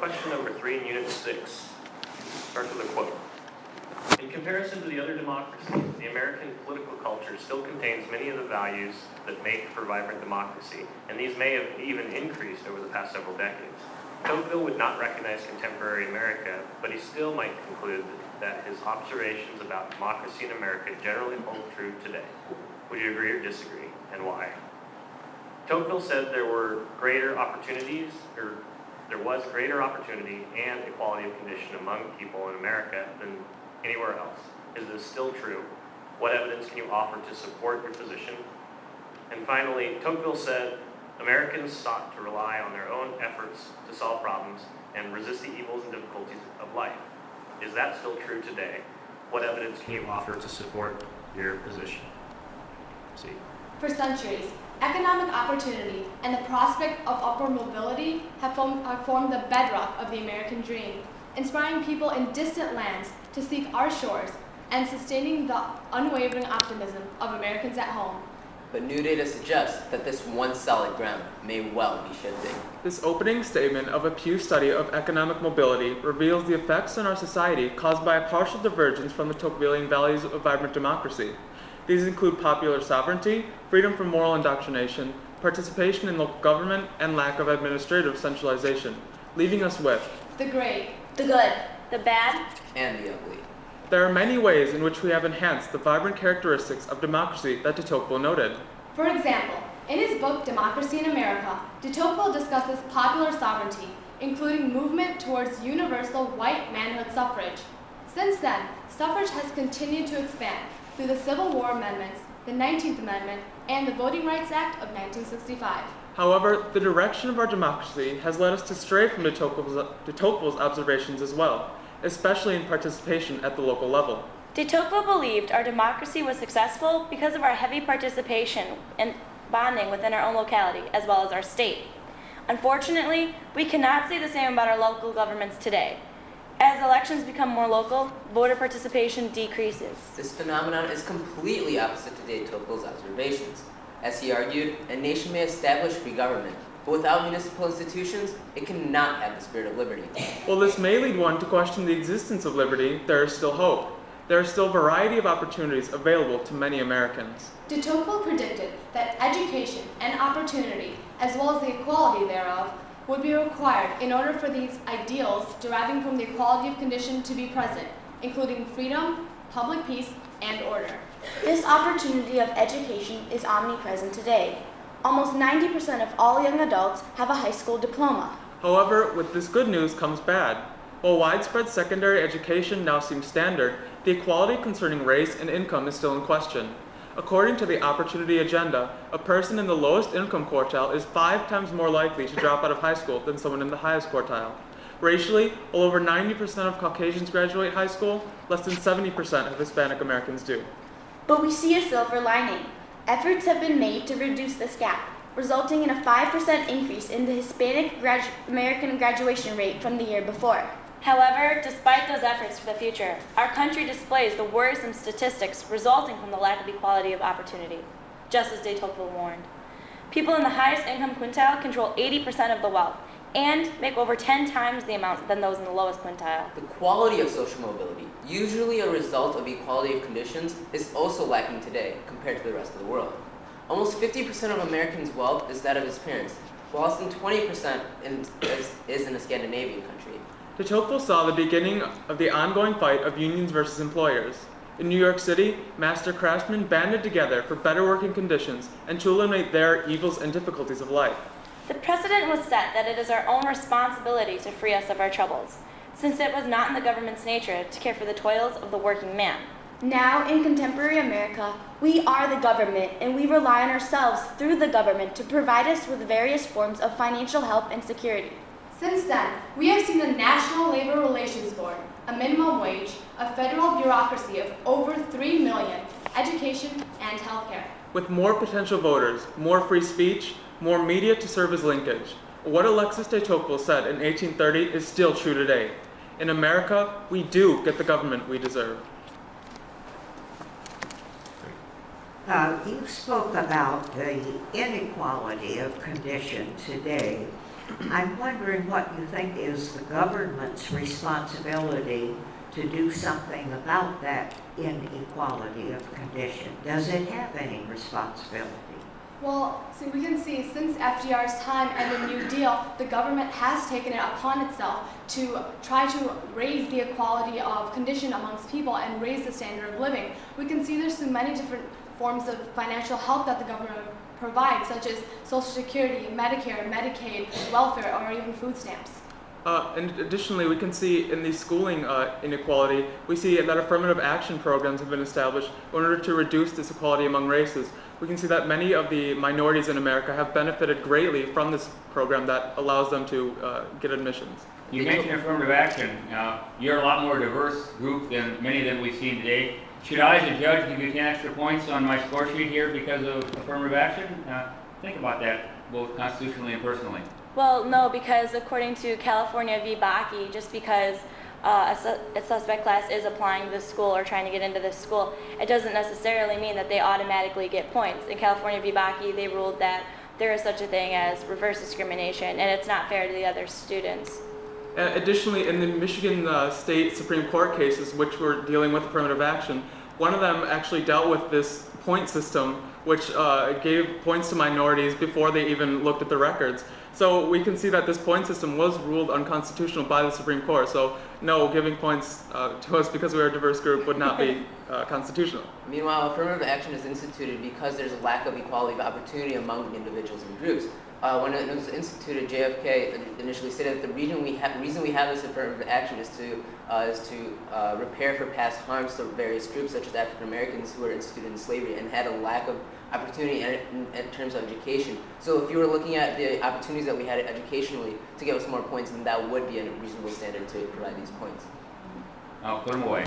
question number 3 in Unit 6 starts with a quote. In comparison to the other democracies, the American political culture still contains many of the values that make for vibrant democracy, and these may have even increased over the past several decades. Tocqueville would not recognize contemporary America, but he still might conclude that his observations about democracy in America generally hold true today. Would you agree or disagree, and why? Tocqueville said there was greater opportunity and equality of condition among people in America than anywhere else. Is this still true? What evidence can you offer to support your position? And finally, Tocqueville said, Americans sought to rely on their own efforts to solve problems and resist the evils and difficulties of life. Is that still true today? What evidence can you offer to support your position? See. For centuries, economic opportunity and the prospect of upward mobility have formed the bedrock of the American dream, inspiring people in distant lands to seek our shores and sustaining the unwavering optimism of Americans at home. But new data suggests that this once solid ground may well be shifting. This opening statement of a Pew study of economic mobility reveals the effects on our society caused by a partial divergence from the Tocquevillian values of vibrant democracy. These include popular sovereignty, freedom from moral indoctrination, participation in local government, and lack of administrative centralization, leaving us with the great, the good, the bad, and the ugly. There are many ways in which we have enhanced the vibrant characteristics of democracy that de Tocqueville noted. For example, in his book Democracy in America, de Tocqueville discusses popular sovereignty, including movement towards universal white manhood suffrage. Since then, suffrage has continued to expand through the Civil War amendments, the 19th Amendment, and the Voting Rights Act of 1965. However, the direction of our democracy has led us to stray from de Tocqueville's observations as well, especially in participation at the local level. De Tocqueville believed our democracy was successful because of our heavy participation and bonding within our own locality as well as our state. Unfortunately, we cannot say the same about our local governments today. As elections become more local, voter participation decreases. This phenomenon is completely opposite to de Tocqueville's observations. As he argued, a nation may establish free government, but without municipal institutions, it cannot have the spirit of liberty. While this may lead one to question the existence of liberty, there is still hope. There are still a variety of opportunities available to many Americans. De Tocqueville predicted that education and opportunity, as well as the equality thereof, would be required in order for these ideals deriving from the equality of condition to be present, including freedom, public peace, and order. This opportunity of education is omnipresent today. Almost 90% of all young adults have a high school diploma. However, with this good news comes bad. While widespread secondary education now seems standard, the equality concerning race and income is still in question. According to the Opportunity Agenda, a person in the lowest income quartile is 5 times more likely to drop out of high school than someone in the highest quartile. Racially, while over 90% of Caucasians graduate high school, less than 70% of Hispanic Americans do. But we see a silver lining. Efforts have been made to reduce this gap, resulting in a 5% increase in the Hispanic American graduation rate from the year before. However, despite those efforts for the future, our country displays the worrisome statistics resulting from the lack of equality of opportunity, just as de Tocqueville warned. People in the highest income quintile control 80% of the wealth and make over 10 times the amount than those in the lowest quintile. The quality of social mobility, usually a result of equality of conditions, is also lacking today compared to the rest of the world. Almost 50% of Americans' wealth is that of his parents, while less than 20% is in a Scandinavian country. De Tocqueville saw the beginning of the ongoing fight of unions versus employers. In New York City, master craftsmen banded together for better working conditions and to eliminate their evils and difficulties of life. The precedent was set that it is our own responsibility to free us of our troubles, since it was not in the government's nature to care for the toils of the working man. Now, in contemporary America, we are the government, and we rely on ourselves through the government to provide us with various forms of financial help and security. Since then, we have seen the National Labor Relations Board, a minimum wage, a federal bureaucracy of over 3 million, education, and healthcare. With more potential voters, more free speech, more media to serve as linkage. What Alexis de Tocqueville said in 1830 is still true today. In America, we do get the government we deserve. You spoke about the inequality of condition today. I'm wondering what you think is the government's responsibility to do something about that inequality of condition. Does it have any responsibility? Well, see, we can see since FDR's time and the New Deal, the government has taken it upon itself to try to raise the equality of condition amongst people and raise the standard of living. We can see there's so many different forms of financial help that the government provides, such as Social Security, Medicare, Medicaid, welfare, or even food stamps. And additionally, we can see in the schooling inequality, we see that affirmative action programs have been established in order to reduce this equality among races. We can see that many of the minorities in America have benefited greatly from this program that allows them to get admissions. You mentioned affirmative action. You're a lot more diverse group than many that we've seen today. Should I, as a judge, give you 10 extra points on my score sheet here because of affirmative action? Think about that, both constitutionally and personally. Well, no, because according to California v. Bakke, just because a suspect class is applying to this school or trying to get into this school, it doesn't necessarily mean that they automatically get points. In California v. Bakke, they ruled that there is such a thing as reverse discrimination, and it's not fair to the other students. Additionally, in the Michigan State Supreme Court cases, which were dealing with affirmative action, one of them actually dealt with this point system, which gave points to minorities before they even looked at the records. So we can see that this point system was ruled unconstitutional by the Supreme Court. So no, giving points to us because we're a diverse group would not be constitutional. Meanwhile, affirmative action is instituted because there's a lack of equality of opportunity among individuals and groups. When it was instituted, JFK initially stated that the reason we have this affirmative action is to repair for past harms to various groups, such as African Americans who were instituted in slavery and had a lack of opportunity in terms of education. So if you were looking at the opportunities that we had educationally to give us more points, then that would be a reasonable standard to provide these points. I'll put them away.